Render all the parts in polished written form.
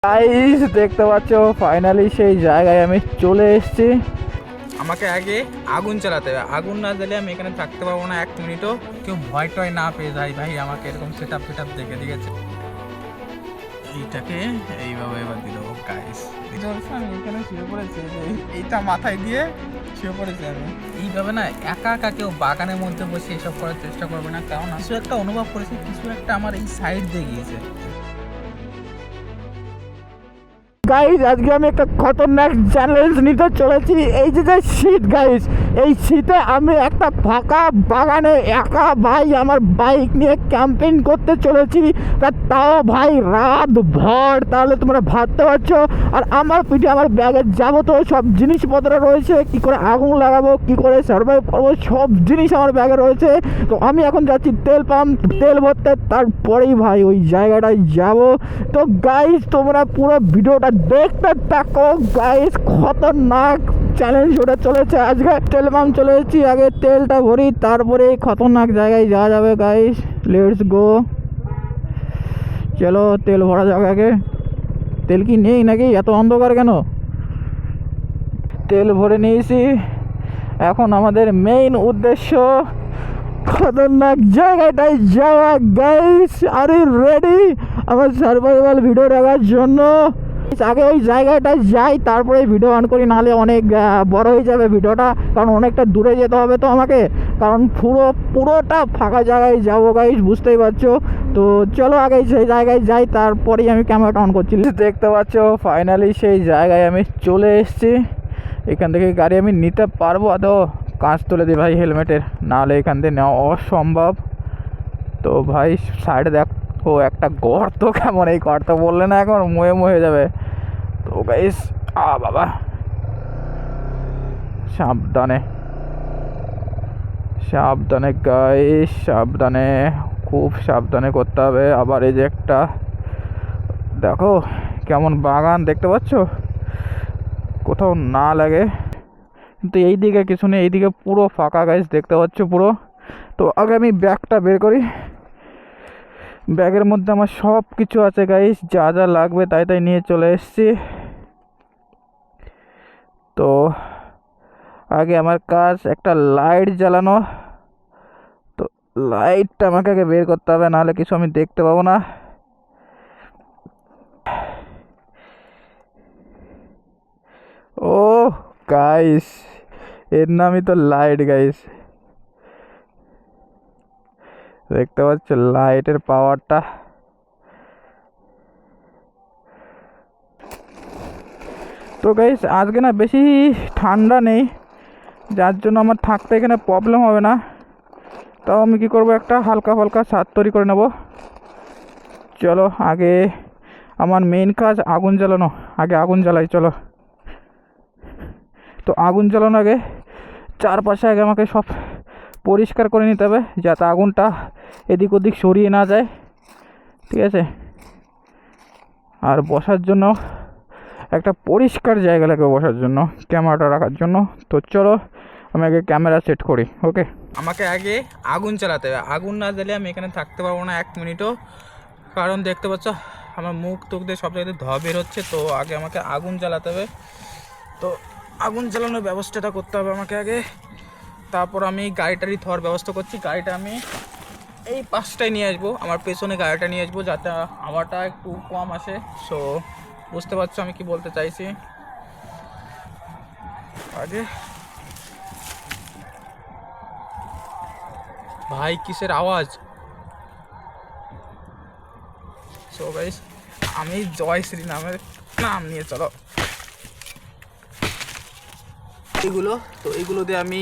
Guys দেখতে পাচ্ছ finally সেই জায়গায় আমি চলে এসেছি। আমাকে আগে আগুন চালাতে হবে, আগুন না দিলে আমি এখানে থাকতে পারবো না এক মিনিটও। কেউ ভয় টয় না পেয়ে যায় ভাই আমাকে এরকম সেট আপ দেখে দিয়েছে। এইটাকে এইভাবে এবার দিল গাইস। আমি এখানে শুয়ে পড়েছি, এইটা মাথায় দিয়ে শুয়ে পড়েছি আমি। এইভাবে না একা একা কেউ বাগানের মধ্যে বসে এসব করার চেষ্টা করবে না, কারণ কিছু একটা অনুভব করেছি, কিছু একটা আমার এই সাইড দিয়ে গিয়েছে। গাইস আজকে আমি একটা খতরনাক চ্যালেঞ্জ নিতে চলেছি। এই যে শীত গাইস, এই শীতে আমি একটা ফাঁকা বাগানে একা ভাই আমার বাইক নিয়ে ক্যাম্পেইন করতে চলেছি। তাও ভাই রাত ভর, তাহলে তোমরা ভাবতে পারছো। আর আমার পিঠে আমার ব্যাগে যাবতীয় সব জিনিসপত্র রয়েছে, কি করে আগুন লাগাবো, কি করে সার্ভাইভ করবো, সব জিনিস আমার ব্যাগে রয়েছে। তো আমি এখন যাচ্ছি তেল পাম্প তেল ভরতে, তারপরেই ভাই ওই জায়গাটায় যাব। তো গাইস তোমরা পুরো ভিডিওটা দেখতে থাকো গাইস, খতরনাক চ্যালেঞ্জ ওটা চলেছে। আজকে তেল পাম্প চলে এসেছি, আগে তেলটা ভরি তারপরে খতরনাক জায়গায় যাওয়া যাবে গাইস। লেটস গো, চলো তেল ভরা যাবে। আগে তেল কি নেই নাকি, এত অন্ধকার কেন? তেল ভরে নিয়েছি, এখন আমাদের মেইন উদ্দেশ্য খতরনাক জায়গাটায় যাওয়া গাইস। আরে রেডি আমার সার্ভাইভাল ভিডিও দেখার জন্য? আগে ওই জায়গাটায় যাই, তারপরে ভিডিও অন করি, নাহলে অনেক বড় হয়ে যাবে ভিডিওটা, কারণ অনেকটা দূরে যেতে হবে তো আমাকে, কারণ পুরোটা ফাঁকা জায়গায় যাবো গাইস, বুঝতেই পারছো। তো চলো আগে সেই জায়গায় যাই, তারপরেই আমি ক্যামেরাটা অন করছি। দেখতে পাচ্ছ ফাইনালি সেই জায়গায় আমি চলে এসেছি। এখান থেকে গাড়ি আমি নিতে পারবো? আদৌ কাঁচ তুলে দিই ভাই হেলমেটের, নাহলে এখান থেকে নেওয়া অসম্ভব। তো ভাই সাইডে দেখো একটা গর্ত, কেমন এই গর্ত বললে না এখন ময়ে যাবে। তো গাইস বাবা সাবধানে সাবধানে গাইস, সাবধানে, খুব সাবধানে করতে হবে। আবার এই যে একটা দেখো কেমন বাগান, দেখতে পাচ্ছ, কোথাও না লাগে। কিন্তু এই দিকে কিছু নেই, এইদিকে পুরো ফাঁকা গাইস, দেখতে পাচ্ছ পুরো। তো আগে আমি ব্যাগটা বের করি, ব্যাগের মধ্যে আমার সব কিছু আছে গাইস, যা যা লাগবে তাই তাই নিয়ে চলে এসেছি। তো আগে আমার কাজ একটা লাইট জ্বালানো, তো লাইটটা আমাকে আগে বের করতে হবে, নাহলে কিছু আমি দেখতে পাবো না। ও গাইস, এর নামই তো লাইট গাইস, দেখতে পাচ্ছ লাইটের পাওয়ারটা। তো গাইস আজকে না বেশি ঠান্ডা নেই, যার জন্য আমার থাকতে এখানে প্রবলেম হবে না। তাও আমি কি করব, একটা হালকা ফালকা ছাদ তৈরি করে নেব। চলো আগে আমার মেইন কাজ আগুন জ্বালানো, আগে আগুন জ্বালাই চলো। তো আগুন জ্বালানো আগে চারপাশে আগে আমাকে সব পরিষ্কার করে নিতে হবে, যাতে আগুনটা এদিক ওদিক সরিয়ে না যায়, ঠিক আছে। আর বসার জন্য একটা পরিষ্কার জায়গা লাগবে বসার জন্য, ক্যামেরাটা রাখার জন্য। তো চলো আমি আগে ক্যামেরা সেট করি। ওকে, আমাকে আগে আগুন চালাতে হবে, আগুন না দিলে আমি এখানে থাকতে পারবো না এক মিনিটও, কারণ দেখতে পাচ্ছ আমার মুখ টুক দিয়ে সব জায়গায় ধোঁয়া বের হচ্ছে। তো আগে আমাকে আগুন জ্বালাতে হবে, তো আগুন জ্বালানোর ব্যবস্থাটা করতে হবে আমাকে আগে। তারপর আমি গাড়িটারই ধোয়ার ব্যবস্থা করছি, গাড়িটা আমি এই পাশটায় নিয়ে আসবো, আমার পেছনে গাড়িটা নিয়ে আসবো, যাতে হাওয়াটা একটু কম আসে। সো বুঝতে পারছো আমি কি বলতে চাইছি। আগে ভাই কিসের আওয়াজ? সো গাইস আমি জয়শ্রী নামের নাম নিয়ে চলো এইগুলো, তো এইগুলো দিয়ে আমি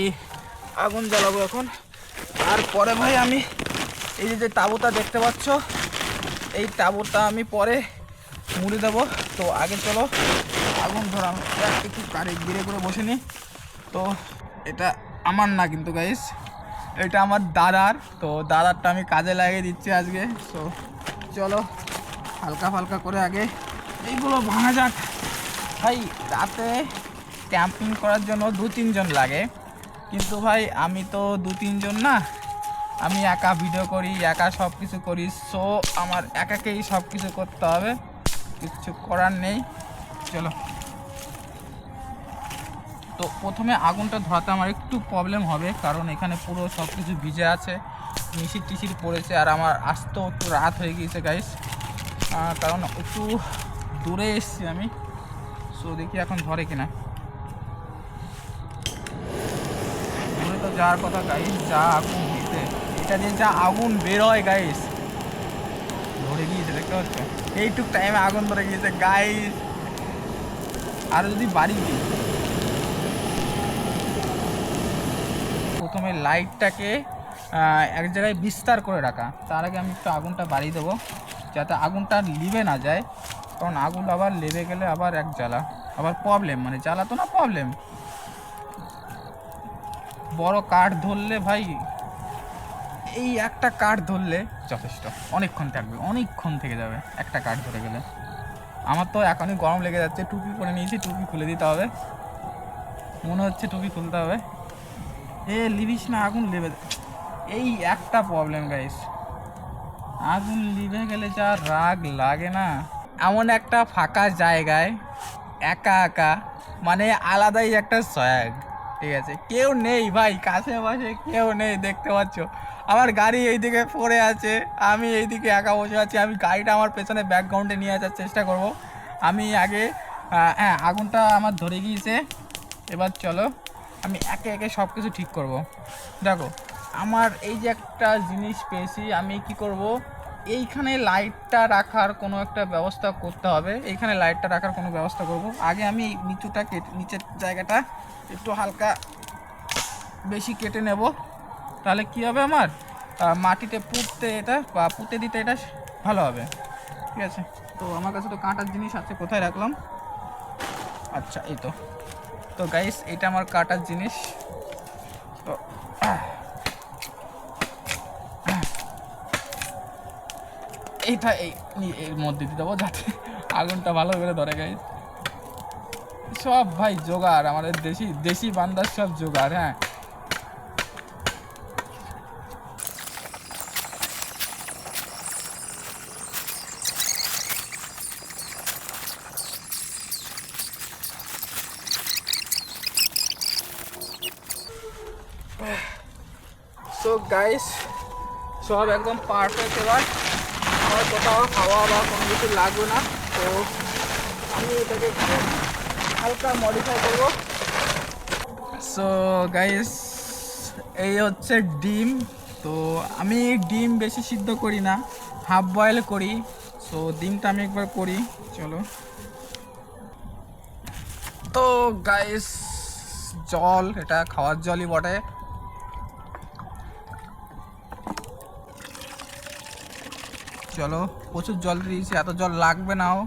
আগুন জ্বালাবো এখন। তারপরে ভাই আমি এই যে তাঁবুটা দেখতে পাচ্ছ, এই তাঁবুটা আমি পরে মুড়ে দেবো। তো আগে চলো আগুন ধরা, একটু গাড়ি ধীরে করে বসে নি। তো এটা আমার না কিন্তু গাইস, এটা আমার দাদার। তো দাদারটা আমি কাজে লাগিয়ে দিচ্ছি আজকে। তো চলো হালকা ফালকা করে আগে এইগুলো ভাঙা যাক। ভাই রাতে ক্যাম্পিং করার জন্য 2-3 জন লাগে, কিন্তু ভাই আমি তো 2-3 জন না, আমি একা ভিডিও করি, একা সব কিছু করি। সো আমার একাকেই সব কিছু করতে হবে। কিচ্ছু করার নেই। চলো, তো প্রথমে আগুনটা ধরাতে আমার একটু প্রবলেম হবে, কারণ এখানে পুরো সব কিছু ভিজে আছে, মিশির টিশির পড়েছে, আর আমার আসতেও একটু রাত হয়ে গিয়েছে গাইস, কারণ একটু দূরে এসছি আমি। সো দেখি এখন ধরে কিনা। দূরে তো যাওয়ার কথা গাইস, যা আগুন দিতে, এটা দিয়ে যা আগুন বের হয় গাইস। ধরে গিয়েছে, দেখতে পাচ্ছ, এইটুক টাইমে আগুন ধরে গিয়েছে গাইস। আর যদি বাড়ি দিই, প্রথমে লাইটটাকে এক জায়গায় বিস্তার করে রাখা, তার আগে আমি একটু আগুনটা বাড়িয়ে দেবো, যাতে আগুনটা লিভে না যায়, কারণ আগুন আবার লেবে গেলে আবার এক জ্বালা, আবার প্রবলেম, মানে জ্বালা তো না, প্রবলেম। বড় কাঠ ধরলে ভাই, এই একটা কাঠ ধরলে যথেষ্ট, অনেকক্ষণ থাকবে, অনেকক্ষণ থেকে যাবে একটা কাঠ ধরে গেলে। আমার তো এখনই গরম লেগে যাচ্ছে, টুপি পরে নিয়েছি, টুপি খুলে দিতে হবে, মনে হচ্ছে টুপি খুলতে হবে। লিভিস না, আগুন লেবে, এই একটা প্রবলেম গাইস, আগুন লিভে গেলে যা রাগ লাগে না। এমন একটা ফাঁকা জায়গায় একা একা, মানে আলাদাই একটা সয়াগ, ঠিক আছে, কেউ নেই ভাই, কাছে পাশে কেউ নেই, দেখতে পাচ্ছ আমার গাড়ি এইদিকে পড়ে আছে, আমি এইদিকে একা বসে আছি। আমি গাড়িটা আমার পেছনে ব্যাকগ্রাউন্ডে নিয়ে আসার চেষ্টা করব। আমি আগে, হ্যাঁ, আগুনটা আমার ধরে গিয়েছে, এবার চলো আমি একে একে সব কিছু ঠিক করব। দেখো, আমার এই যে একটা জিনিস পেয়েছি, আমি কি করব, এইখানে লাইটটা রাখার কোনো একটা ব্যবস্থা করতে হবে, এইখানে লাইটটা রাখার কোনো ব্যবস্থা করব। আগে আমি নিচুটা কেটে, নিচের জায়গাটা একটু হালকা বেশি কেটে নেব, তাহলে কি হবে, আমার মাটিতে পুঁততে এটা বা পুঁতে দিতে এটা ভালো হবে, ঠিক আছে। তো আমার কাছে তো কাঁটার জিনিস আছে, কোথায় রাখলাম, আচ্ছা এই তো। তো গাইস, এটা আমার কাটার জিনিস, তো এইটা এর মধ্যে দিয়ে দেবো, যাতে আগুনটা ভালো করে ধরে গাইস। সব ভাই জোগাড়, আমাদের দেশি দেশি বান্দার সব জোগাড়, হ্যাঁ। সো গাইস, সব একদম পারফেক্ট, এবার আমার কোথাও হাওয়া বা কোনো কিছু লাগবে না। তো আমি এটাকে একটু হালকা মডিফাই করবো। সো গাইস, এই হচ্ছে ডিম। তো আমি ডিম বেশি সিদ্ধ করি না, হাফ বয়েল করি। সো ডিমটা আমি একবার করি, চলো। তো গাইস, জল, এটা খাওয়ার জলই বটে। চলো, প্রচুর জল দিয়েছি, এত জল লাগবে নাও।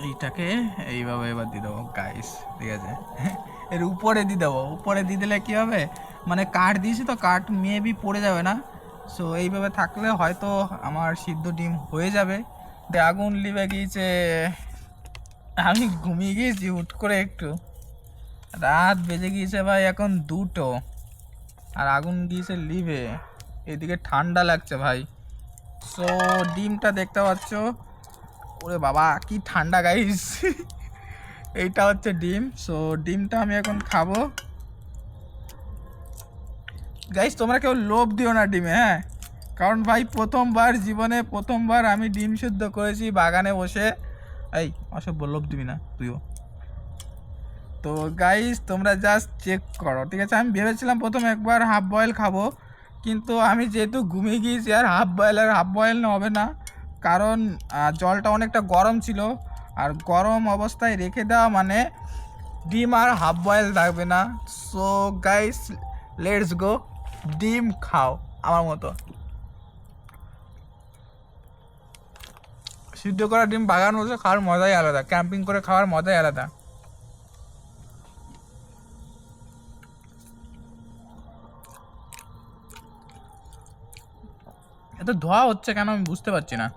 এইটাকে এইভাবে এবার দিয়ে দেবো গাইস, ঠিক আছে, এর উপরে দিয়ে দেবো। উপরে দিয়ে দিলে কী হবে, মানে কাঠ দিয়েছি তো, কাঠ মেবি পড়ে যাবে না। সো এইভাবে থাকলে হয়তো আমার সিদ্ধ ডিম হয়ে যাবে। আগুন লিভে গিয়েছে, আমি ঘুমিয়ে গিয়েছি হুট করে, একটু রাত বেজে গিয়েছে ভাই, এখন 2টো, আর আগুন গিয়েছে লিভে, এদিকে ঠান্ডা লাগছে ভাই। সো ডিমটা দেখতে পাচ্ছ, ওরে বাবা কি ঠান্ডা গাইস। এইটা হচ্ছে ডিম। সো ডিমটা আমি এখন খাবো গাইস। তোমরা কেউ লোভ দিও না ডিমে, হ্যাঁ, কারণ ভাই প্রথমবার জীবনে, প্রথমবার আমি ডিম সিদ্ধ করেছি বাগানে বসে। এই অসভ্য, লোভ দিবি না তুইও। তো গাইস, তোমরা জাস্ট চেক করো, ঠিক আছে। আমি ভেবেছিলাম প্রথমে একবার হাফ বয়েল খাবো, কিন্তু আমি যেহেতু ঘুমিয়ে গিয়েছি, আর হাফ বয়েল হবে না, কারণ জলটা অনেকটা গরম ছিল, আর গরম অবস্থায় রেখে দেওয়া মানে ডিম আর হাফ বয়েল থাকবে না। সো গাইস, লেটস গো, ডিম খাও আমার মতো। সিদ্ধ করা ডিম বাগান বসে খাওয়ার মজাই আলাদা, ক্যাম্পিং করে খাওয়ার মজাই আলাদা। এত ধোয়া হচ্ছে কেন আমি বুঝতে পারছি না।